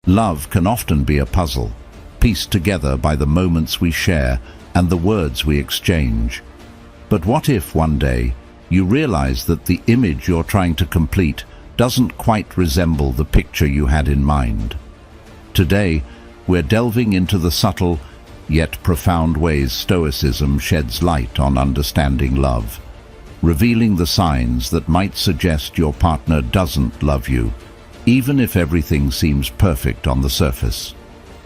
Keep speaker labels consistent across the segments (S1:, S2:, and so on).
S1: Love can often be a puzzle, pieced together by the moments we share and the words we exchange. But what if one day you realize that the image you're trying to complete doesn't quite resemble the picture you had in mind? Today, we're delving into the subtle yet profound ways Stoicism sheds light on understanding love, revealing the signs that might suggest your partner doesn't love you, even if everything seems perfect on the surface.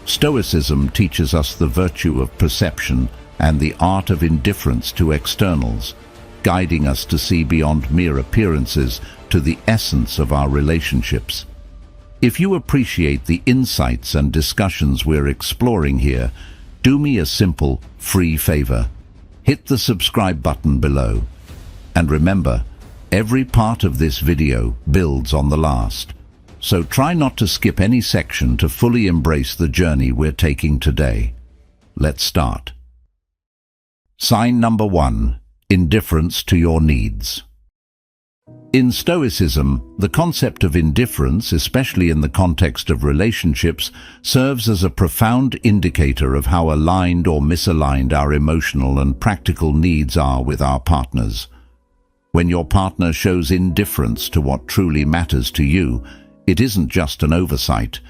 S1: Stoicism teaches us the virtue of perception and the art of indifference to externals, guiding us to see beyond mere appearances to the essence of our relationships. If you appreciate the insights and discussions we're exploring here, do me a simple, free favor. Hit the subscribe button below. And remember, every part of this video builds on the last. So try not to skip any section to fully embrace the journey we're taking today. Let's start. Sign number 1. Indifference to your needs. In Stoicism, the concept of indifference, especially in the context of relationships, serves as a profound indicator of how aligned or misaligned our emotional and practical needs are with our partners. When your partner shows indifference to what truly matters to you, it isn't just an oversight.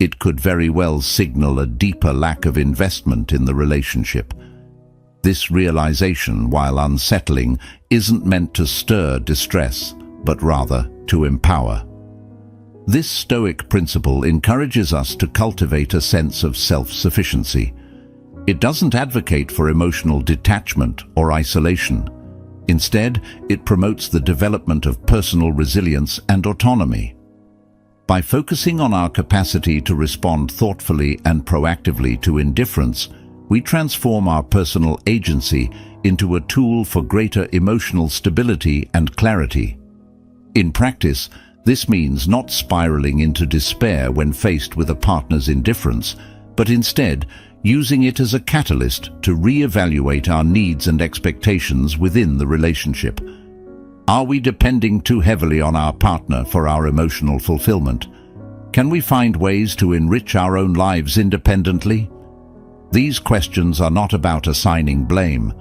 S1: It could very well signal a deeper lack of investment in the relationship. This realization, while unsettling, isn't meant to stir distress, but rather to empower. This Stoic principle encourages us to cultivate a sense of self-sufficiency. It doesn't advocate for emotional detachment or isolation. Instead, it promotes the development of personal resilience and autonomy. By focusing on our capacity to respond thoughtfully and proactively to indifference, we transform our personal agency into a tool for greater emotional stability and clarity. In practice, this means not spiraling into despair when faced with a partner's indifference, but instead using it as a catalyst to re-evaluate our needs and expectations within the relationship. Are we depending too heavily on our partner for our emotional fulfillment? Can we find ways to enrich our own lives independently? These questions are not about assigning blame.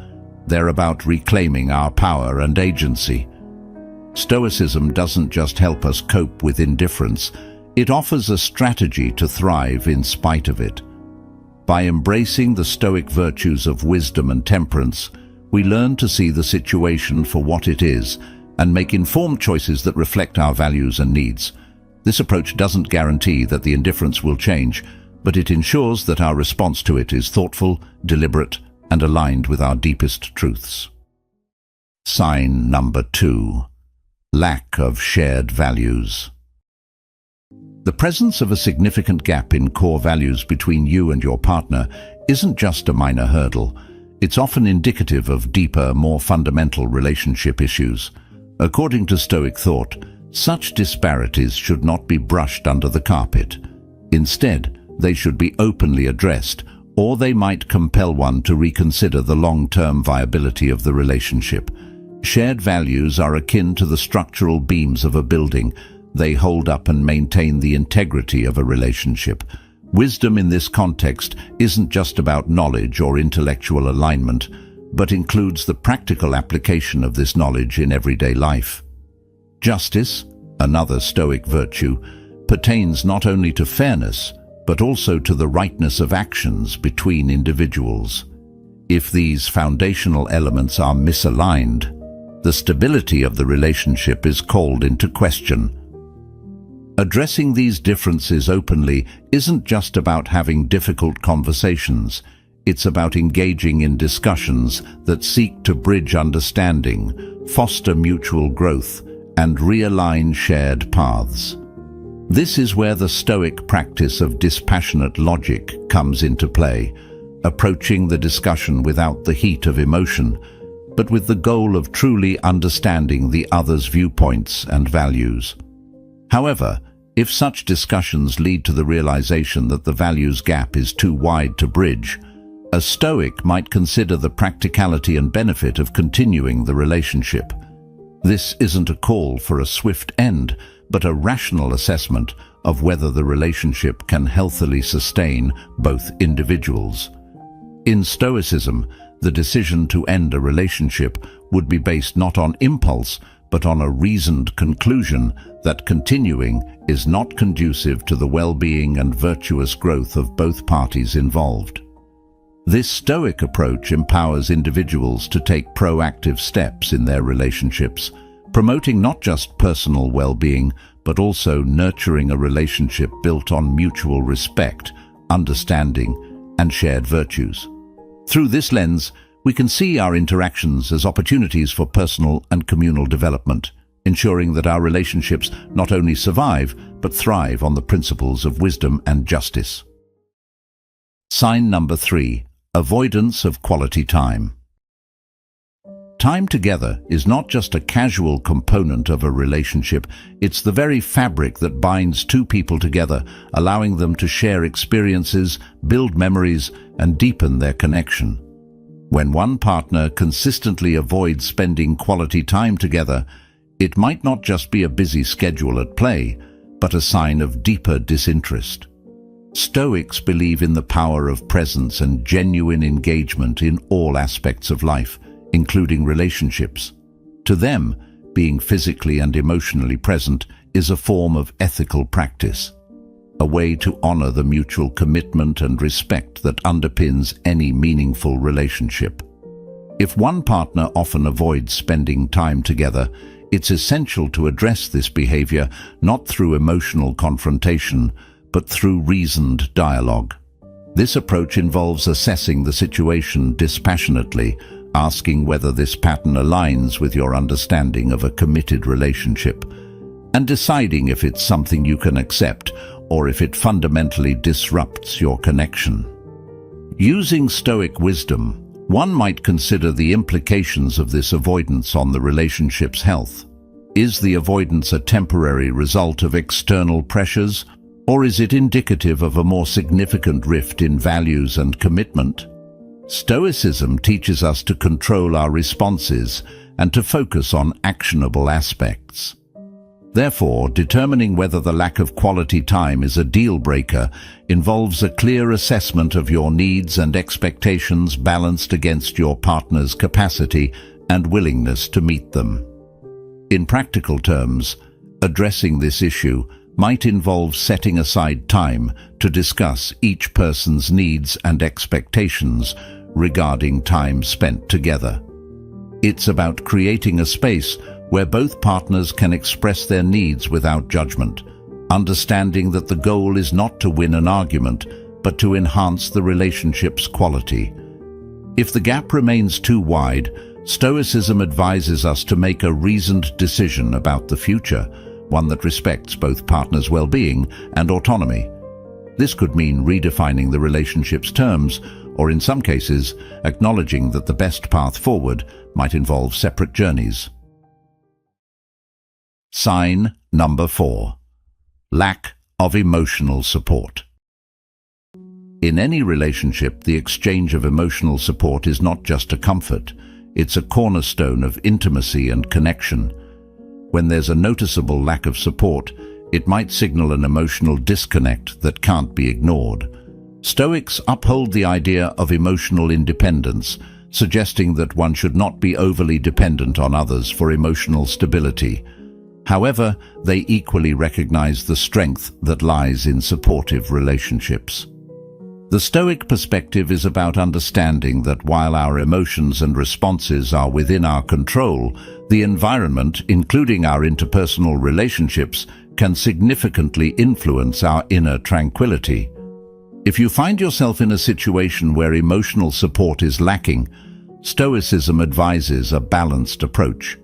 S1: They're about reclaiming our power and agency. Stoicism doesn't just help us cope with indifference, it offers a strategy to thrive in spite of it. By embracing the Stoic virtues of wisdom and temperance, we learn to see the situation for what it is and make informed choices that reflect our values and needs. This approach doesn't guarantee that the indifference will change, but it ensures that our response to it is thoughtful, deliberate, and aligned with our deepest truths. Sign number 2. Lack of shared values. The presence of a significant gap in core values between you and your partner isn't just a minor hurdle. It's often indicative of deeper, more fundamental relationship issues. According to Stoic thought, such disparities should not be brushed under the carpet. Instead, they should be openly addressed, or they might compel one to reconsider the long-term viability of the relationship. Shared values are akin to the structural beams of a building. They hold up and maintain the integrity of a relationship. Wisdom in this context isn't just about knowledge or intellectual alignment, but includes the practical application of this knowledge in everyday life. Justice, another Stoic virtue, pertains not only to fairness, but also to the rightness of actions between individuals. If these foundational elements are misaligned, the stability of the relationship is called into question. Addressing these differences openly isn't just about having difficult conversations. It's about engaging in discussions that seek to bridge understanding, foster mutual growth, and realign shared paths. This is where the Stoic practice of dispassionate logic comes into play, approaching the discussion without the heat of emotion, but with the goal of truly understanding the other's viewpoints and values. However, if such discussions lead to the realization that the values gap is too wide to bridge, a Stoic might consider the practicality and benefit of continuing the relationship. This isn't a call for a swift end, but a rational assessment of whether the relationship can healthily sustain both individuals. In Stoicism, the decision to end a relationship would be based not on impulse, but on a reasoned conclusion that continuing is not conducive to the well-being and virtuous growth of both parties involved. This Stoic approach empowers individuals to take proactive steps in their relationships, promoting not just personal well-being, but also nurturing a relationship built on mutual respect, understanding, and shared virtues. Through this lens, we can see our interactions as opportunities for personal and communal development, ensuring that our relationships not only survive, but thrive on the principles of wisdom and justice. Sign number 3. Avoidance of quality time. Time together is not just a casual component of a relationship, it's the very fabric that binds two people together, allowing them to share experiences, build memories, and deepen their connection. When one partner consistently avoids spending quality time together, it might not just be a busy schedule at play, but a sign of deeper disinterest. Stoics believe in the power of presence and genuine engagement in all aspects of life, including relationships. To them, being physically and emotionally present is a form of ethical practice, a way to honor the mutual commitment and respect that underpins any meaningful relationship. If one partner often avoids spending time together, it's essential to address this behavior not through emotional confrontation, but through reasoned dialogue. This approach involves assessing the situation dispassionately, asking whether this pattern aligns with your understanding of a committed relationship, and deciding if it's something you can accept or if it fundamentally disrupts your connection. Using Stoic wisdom, one might consider the implications of this avoidance on the relationship's health. Is the avoidance a temporary result of external pressures, or is it indicative of a more significant rift in values and commitment? Stoicism teaches us to control our responses and to focus on actionable aspects. Therefore, determining whether the lack of quality time is a deal breaker involves a clear assessment of your needs and expectations balanced against your partner's capacity and willingness to meet them. In practical terms, addressing this issue might involve setting aside time to discuss each person's needs and expectations regarding time spent together. It's about creating a space where both partners can express their needs without judgment, understanding that the goal is not to win an argument, but to enhance the relationship's quality. If the gap remains too wide, Stoicism advises us to make a reasoned decision about the future, one that respects both partners' well-being and autonomy. This could mean redefining the relationship's terms, or in some cases, acknowledging that the best path forward might involve separate journeys. Sign number 4. Lack of emotional support. In any relationship, the exchange of emotional support is not just a comfort, it's a cornerstone of intimacy and connection. When there's a noticeable lack of support, it might signal an emotional disconnect that can't be ignored. Stoics uphold the idea of emotional independence, suggesting that one should not be overly dependent on others for emotional stability. However, they equally recognize the strength that lies in supportive relationships. The Stoic perspective is about understanding that while our emotions and responses are within our control, the environment, including our interpersonal relationships, can significantly influence our inner tranquility. If you find yourself in a situation where emotional support is lacking, Stoicism advises a balanced approach.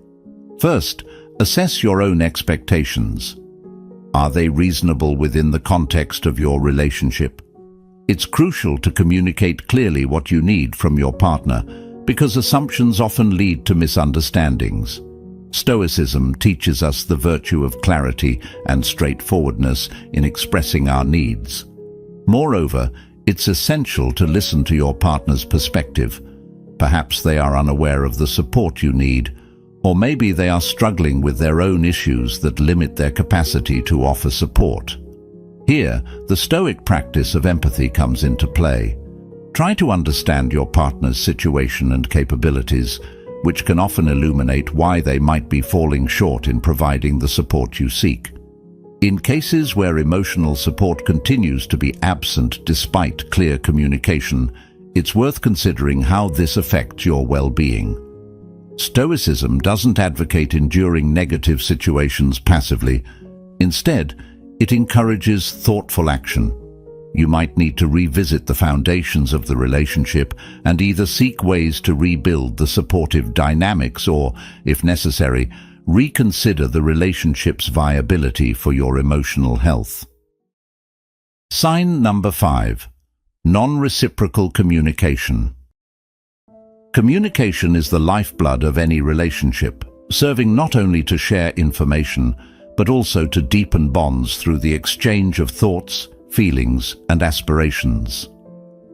S1: First, assess your own expectations. Are they reasonable within the context of your relationship? It's crucial to communicate clearly what you need from your partner, because assumptions often lead to misunderstandings. Stoicism teaches us the virtue of clarity and straightforwardness in expressing our needs. Moreover, it's essential to listen to your partner's perspective. Perhaps they are unaware of the support you need, or maybe they are struggling with their own issues that limit their capacity to offer support. Here, the Stoic practice of empathy comes into play. Try to understand your partner's situation and capabilities, which can often illuminate why they might be falling short in providing the support you seek. In cases where emotional support continues to be absent despite clear communication, it's worth considering how this affects your well-being. Stoicism doesn't advocate enduring negative situations passively. Instead, it encourages thoughtful action. You might need to revisit the foundations of the relationship and either seek ways to rebuild the supportive dynamics or, if necessary, reconsider the relationship's viability for your emotional health. Sign number 5. Non-reciprocal communication. Communication is the lifeblood of any relationship, serving not only to share information, but also to deepen bonds through the exchange of thoughts, feelings, and aspirations.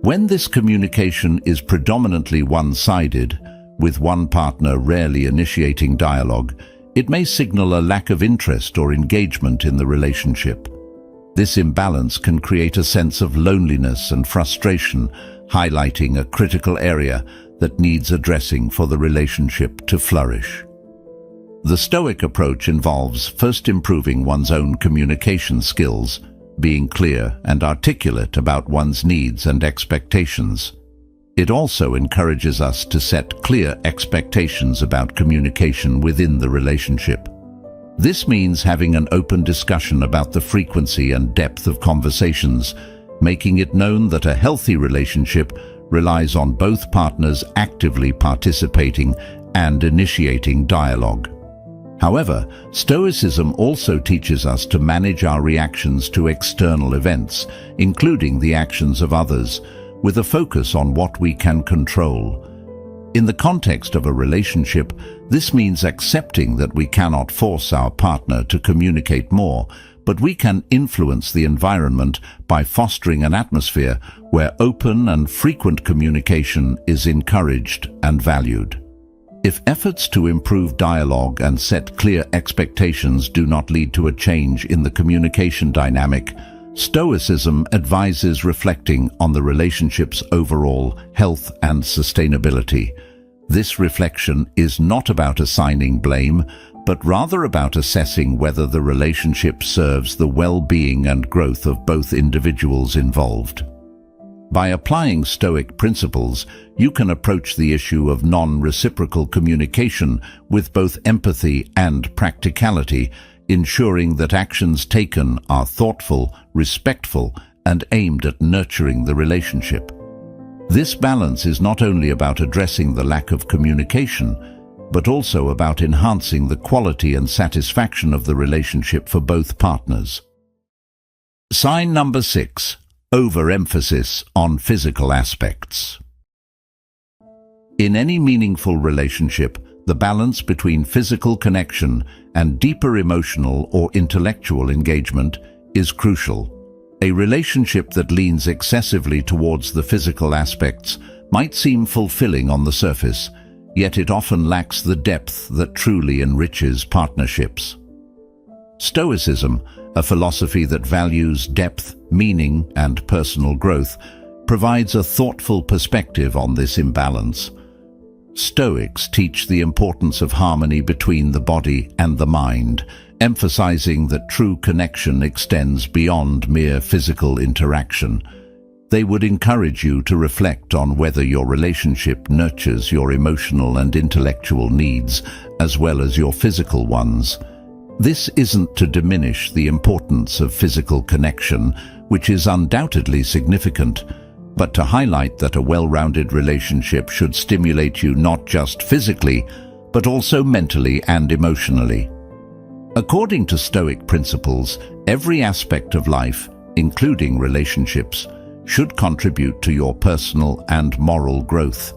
S1: When this communication is predominantly one-sided, with one partner rarely initiating dialogue, it may signal a lack of interest or engagement in the relationship. This imbalance can create a sense of loneliness and frustration, highlighting a critical area that needs addressing for the relationship to flourish. The Stoic approach involves first improving one's own communication skills, being clear and articulate about one's needs and expectations. It also encourages us to set clear expectations about communication within the relationship. This means having an open discussion about the frequency and depth of conversations, making it known that a healthy relationship relies on both partners actively participating and initiating dialogue. However, Stoicism also teaches us to manage our reactions to external events, including the actions of others, with a focus on what we can control. In the context of a relationship, this means accepting that we cannot force our partner to communicate more, but we can influence the environment by fostering an atmosphere where open and frequent communication is encouraged and valued. If efforts to improve dialogue and set clear expectations do not lead to a change in the communication dynamic, Stoicism advises reflecting on the relationship's overall health and sustainability. This reflection is not about assigning blame, but rather about assessing whether the relationship serves the well-being and growth of both individuals involved. By applying Stoic principles, you can approach the issue of non-reciprocal communication with both empathy and practicality, ensuring that actions taken are thoughtful, respectful, and aimed at nurturing the relationship. This balance is not only about addressing the lack of communication, but also about enhancing the quality and satisfaction of the relationship for both partners. Sign number 6. Overemphasis on physical aspects. In any meaningful relationship, the balance between physical connection and deeper emotional or intellectual engagement is crucial. A relationship that leans excessively towards the physical aspects might seem fulfilling on the surface, yet it often lacks the depth that truly enriches partnerships. Stoicism, a philosophy that values depth, meaning, and personal growth, provides a thoughtful perspective on this imbalance. Stoics teach the importance of harmony between the body and the mind, emphasizing that true connection extends beyond mere physical interaction. They would encourage you to reflect on whether your relationship nurtures your emotional and intellectual needs, as well as your physical ones. This isn't to diminish the importance of physical connection, which is undoubtedly significant, but to highlight that a well-rounded relationship should stimulate you not just physically, but also mentally and emotionally. According to Stoic principles, every aspect of life, including relationships, should contribute to your personal and moral growth.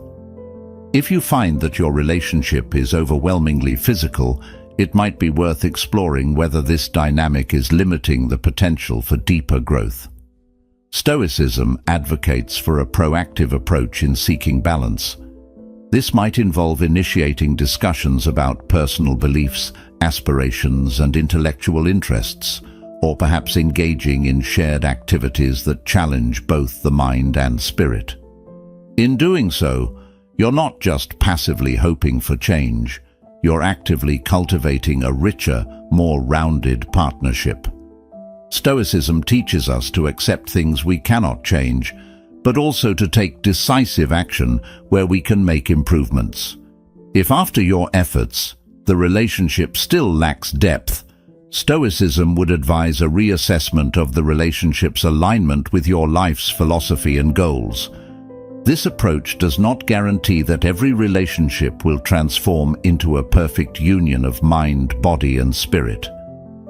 S1: If you find that your relationship is overwhelmingly physical, it might be worth exploring whether this dynamic is limiting the potential for deeper growth. Stoicism advocates for a proactive approach in seeking balance. This might involve initiating discussions about personal beliefs, aspirations, and intellectual interests, or perhaps engaging in shared activities that challenge both the mind and spirit. In doing so, you're not just passively hoping for change, you're actively cultivating a richer, more rounded partnership. Stoicism teaches us to accept things we cannot change, but also to take decisive action where we can make improvements. If after your efforts, the relationship still lacks depth, Stoicism would advise a reassessment of the relationship's alignment with your life's philosophy and goals. This approach does not guarantee that every relationship will transform into a perfect union of mind, body, and spirit.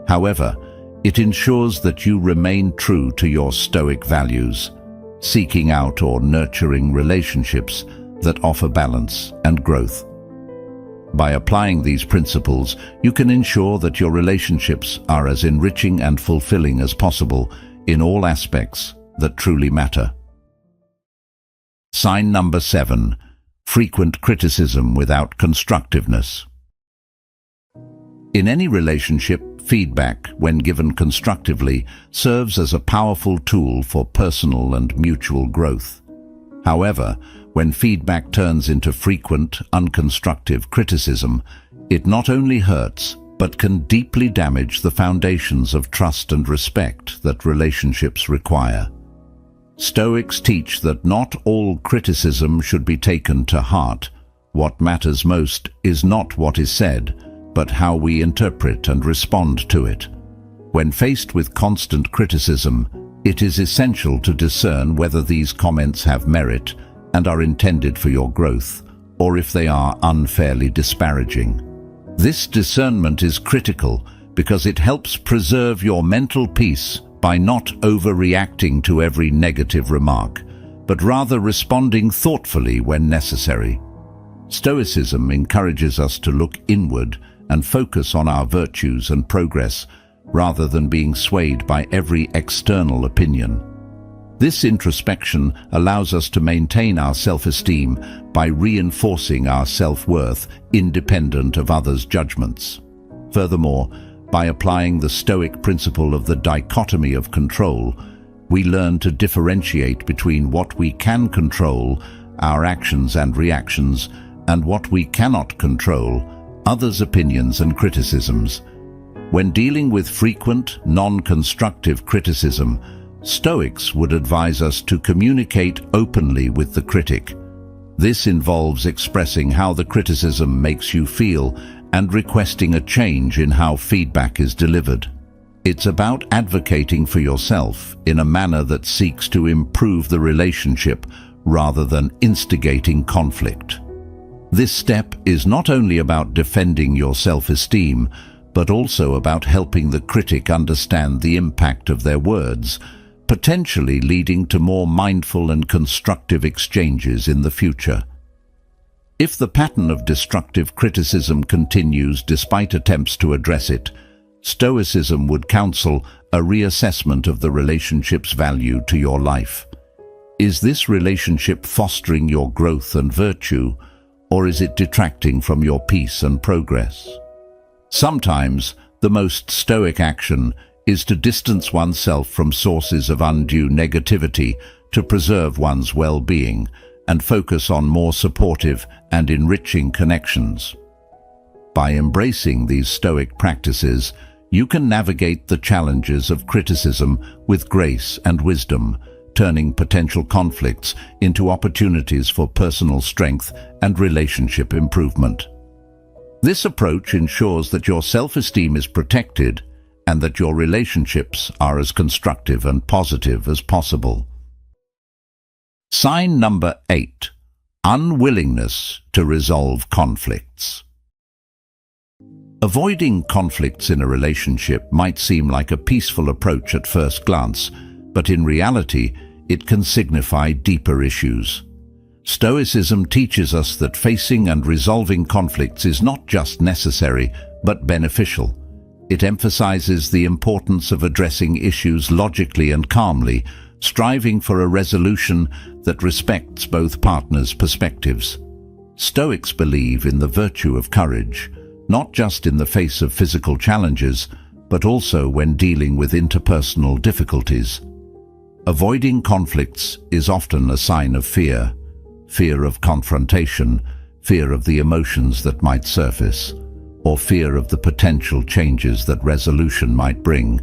S1: However, it ensures that you remain true to your Stoic values, seeking out or nurturing relationships that offer balance and growth. By applying these principles, you can ensure that your relationships are as enriching and fulfilling as possible in all aspects that truly matter. Sign number 7. Frequent criticism without constructiveness. In any relationship, feedback, when given constructively, serves as a powerful tool for personal and mutual growth. However, when feedback turns into frequent, unconstructive criticism, it not only hurts, but can deeply damage the foundations of trust and respect that relationships require. Stoics teach that not all criticism should be taken to heart. What matters most is not what is said, but how we interpret and respond to it. When faced with constant criticism, it is essential to discern whether these comments have merit and are intended for your growth, or if they are unfairly disparaging. This discernment is critical because it helps preserve your mental peace by not overreacting to every negative remark, but rather responding thoughtfully when necessary. Stoicism encourages us to look inward and focus on our virtues and progress, rather than being swayed by every external opinion. This introspection allows us to maintain our self-esteem by reinforcing our self-worth independent of others' judgments. Furthermore, by applying the Stoic principle of the dichotomy of control, we learn to differentiate between what we can control, our actions and reactions, and what we cannot control, others' opinions and criticisms. When dealing with frequent, non-constructive criticism, Stoics would advise us to communicate openly with the critic. This involves expressing how the criticism makes you feel and requesting a change in how feedback is delivered. It's about advocating for yourself in a manner that seeks to improve the relationship rather than instigating conflict. This step is not only about defending your self-esteem, but also about helping the critic understand the impact of their words, potentially leading to more mindful and constructive exchanges in the future. If the pattern of destructive criticism continues despite attempts to address it, Stoicism would counsel a reassessment of the relationship's value to your life. Is this relationship fostering your growth and virtue, or is it detracting from your peace and progress? Sometimes, the most Stoic action is to distance oneself from sources of undue negativity to preserve one's well-being and focus on more supportive and enriching connections. By embracing these Stoic practices, you can navigate the challenges of criticism with grace and wisdom, turning potential conflicts into opportunities for personal strength and relationship improvement. This approach ensures that your self-esteem is protected and that your relationships are as constructive and positive as possible. Sign number 8. Unwillingness to resolve conflicts. Avoiding conflicts in a relationship might seem like a peaceful approach at first glance, but in reality, it can signify deeper issues. Stoicism teaches us that facing and resolving conflicts is not just necessary, but beneficial. It emphasizes the importance of addressing issues logically and calmly, striving for a resolution that respects both partners' perspectives. Stoics believe in the virtue of courage, not just in the face of physical challenges, but also when dealing with interpersonal difficulties. Avoiding conflicts is often a sign of fear. Fear of confrontation, fear of the emotions that might surface, or fear of the potential changes that resolution might bring.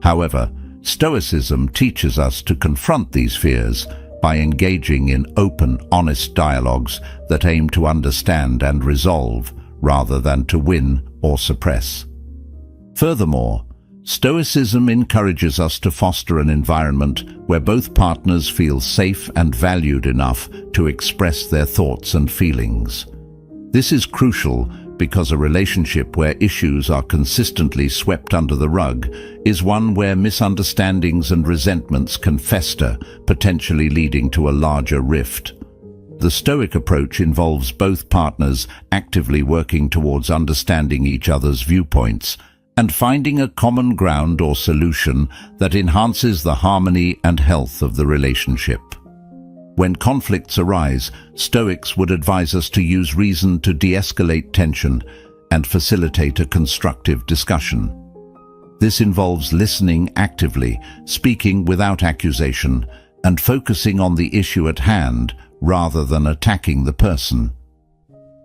S1: However, Stoicism teaches us to confront these fears by engaging in open, honest dialogues that aim to understand and resolve, rather than to win or suppress. Furthermore, Stoicism encourages us to foster an environment where both partners feel safe and valued enough to express their thoughts and feelings. This is crucial because a relationship where issues are consistently swept under the rug is one where misunderstandings and resentments can fester, potentially leading to a larger rift. The Stoic approach involves both partners actively working towards understanding each other's viewpoints and finding a common ground or solution that enhances the harmony and health of the relationship. When conflicts arise, Stoics would advise us to use reason to de-escalate tension and facilitate a constructive discussion. This involves listening actively, speaking without accusation, and focusing on the issue at hand rather than attacking the person.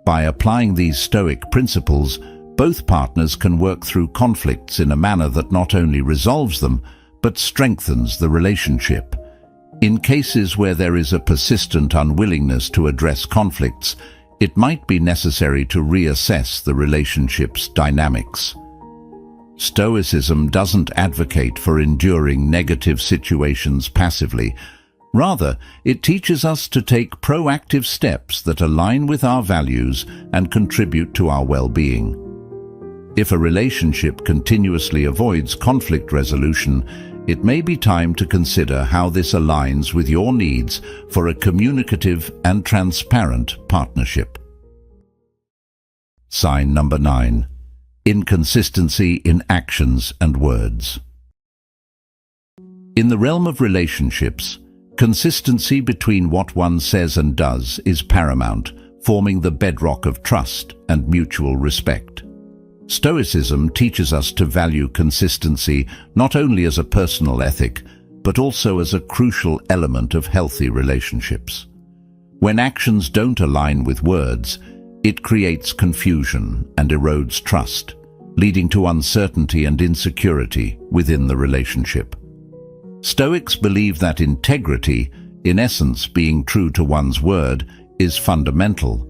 S1: By applying these Stoic principles, both partners can work through conflicts in a manner that not only resolves them, but strengthens the relationship. In cases where there is a persistent unwillingness to address conflicts, it might be necessary to reassess the relationship's dynamics. Stoicism doesn't advocate for enduring negative situations passively. Rather, it teaches us to take proactive steps that align with our values and contribute to our well-being. If a relationship continuously avoids conflict resolution, it may be time to consider how this aligns with your needs for a communicative and transparent partnership. Sign number 9. Inconsistency in actions and words. In the realm of relationships, consistency between what one says and does is paramount, forming the bedrock of trust and mutual respect. Stoicism teaches us to value consistency not only as a personal ethic, but also as a crucial element of healthy relationships. When actions don't align with words, it creates confusion and erodes trust, leading to uncertainty and insecurity within the relationship. Stoics believe that integrity, in essence being true to one's word, is fundamental.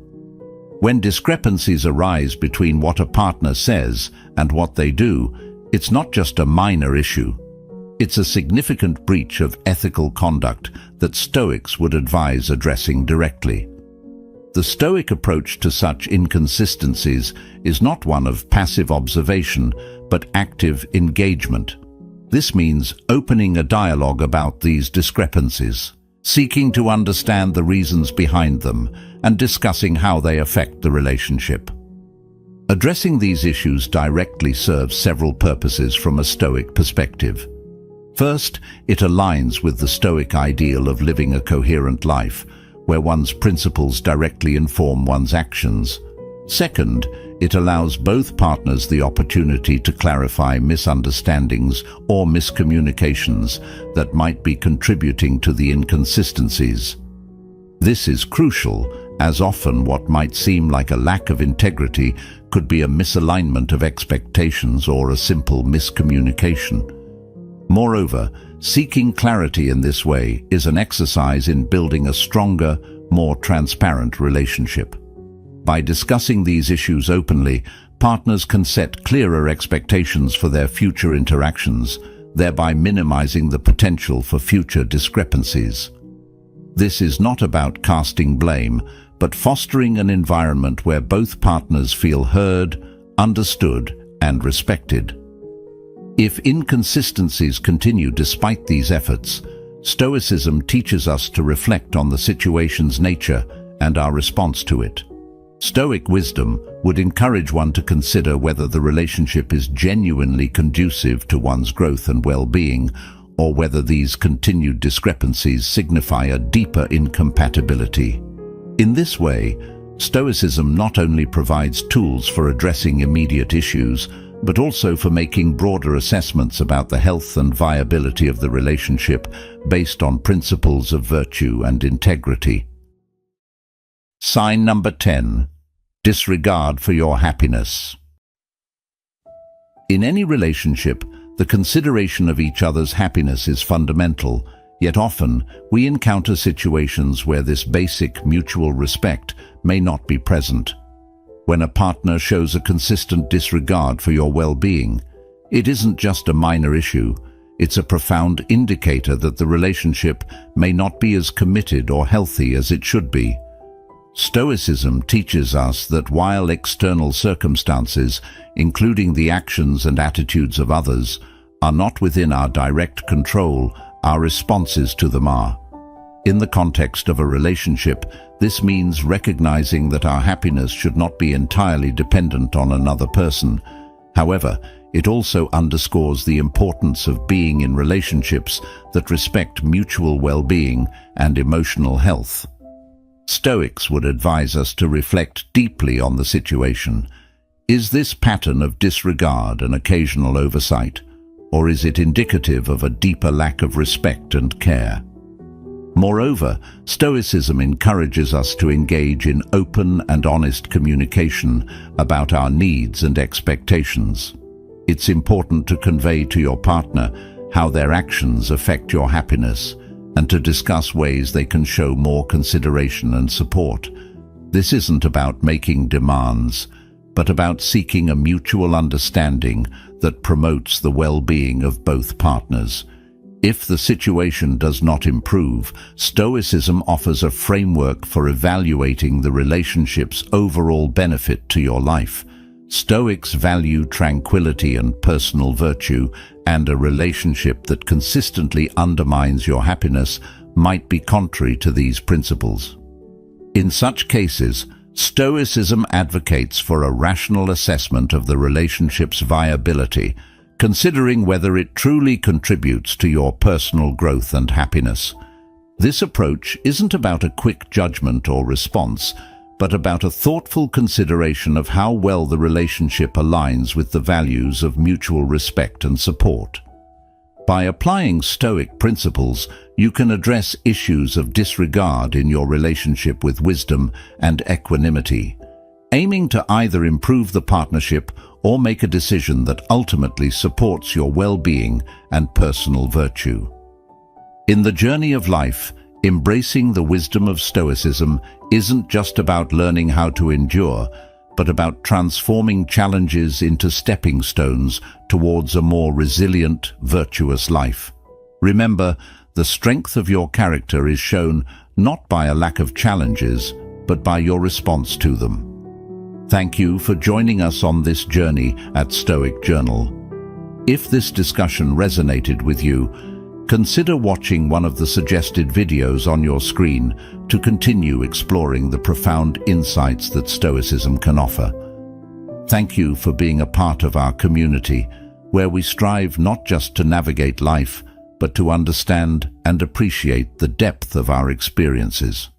S1: When discrepancies arise between what a partner says and what they do, it's not just a minor issue. It's a significant breach of ethical conduct that Stoics would advise addressing directly. The Stoic approach to such inconsistencies is not one of passive observation, but active engagement. This means opening a dialogue about these discrepancies, seeking to understand the reasons behind them, and discussing how they affect the relationship. Addressing these issues directly serves several purposes from a Stoic perspective. First, it aligns with the Stoic ideal of living a coherent life, where one's principles directly inform one's actions. Second, it allows both partners the opportunity to clarify misunderstandings or miscommunications that might be contributing to the inconsistencies. This is crucial, as often what might seem like a lack of integrity could be a misalignment of expectations or a simple miscommunication. Moreover, seeking clarity in this way is an exercise in building a stronger, more transparent relationship. By discussing these issues openly, partners can set clearer expectations for their future interactions, thereby minimizing the potential for future discrepancies. This is not about casting blame, but fostering an environment where both partners feel heard, understood, and respected. If inconsistencies continue despite these efforts, Stoicism teaches us to reflect on the situation's nature and our response to it. Stoic wisdom would encourage one to consider whether the relationship is genuinely conducive to one's growth and well-being, or whether these continued discrepancies signify a deeper incompatibility. In this way, Stoicism not only provides tools for addressing immediate issues, but also for making broader assessments about the health and viability of the relationship based on principles of virtue and integrity. Sign number 10. Disregard for your happiness. In any relationship, the consideration of each other's happiness is fundamental, yet often we encounter situations where this basic mutual respect may not be present. When a partner shows a consistent disregard for your well-being, it isn't just a minor issue, it's a profound indicator that the relationship may not be as committed or healthy as it should be. Stoicism teaches us that while external circumstances, including the actions and attitudes of others, are not within our direct control, our responses to them are. In the context of a relationship, this means recognizing that our happiness should not be entirely dependent on another person. However, it also underscores the importance of being in relationships that respect mutual well-being and emotional health. Stoics would advise us to reflect deeply on the situation. Is this pattern of disregard an occasional oversight, or is it indicative of a deeper lack of respect and care? Moreover, Stoicism encourages us to engage in open and honest communication about our needs and expectations. It's important to convey to your partner how their actions affect your happiness and to discuss ways they can show more consideration and support. This isn't about making demands, but about seeking a mutual understanding that promotes the well-being of both partners. If the situation does not improve, Stoicism offers a framework for evaluating the relationship's overall benefit to your life. Stoics value tranquility and personal virtue, and a relationship that consistently undermines your happiness might be contrary to these principles. In such cases, Stoicism advocates for a rational assessment of the relationship's viability, considering whether it truly contributes to your personal growth and happiness. This approach isn't about a quick judgment or response, but about a thoughtful consideration of how well the relationship aligns with the values of mutual respect and support. By applying Stoic principles, you can address issues of disregard in your relationship with wisdom and equanimity, aiming to either improve the partnership or make a decision that ultimately supports your well-being and personal virtue. In the journey of life, embracing the wisdom of Stoicism isn't just about learning how to endure, but about transforming challenges into stepping stones towards a more resilient, virtuous life. Remember, the strength of your character is shown not by a lack of challenges, but by your response to them. Thank you for joining us on this journey at Stoic Journal. If this discussion resonated with you, consider watching one of the suggested videos on your screen to continue exploring the profound insights that Stoicism can offer. Thank you for being a part of our community, where we strive not just to navigate life, but to understand and appreciate the depth of our experiences.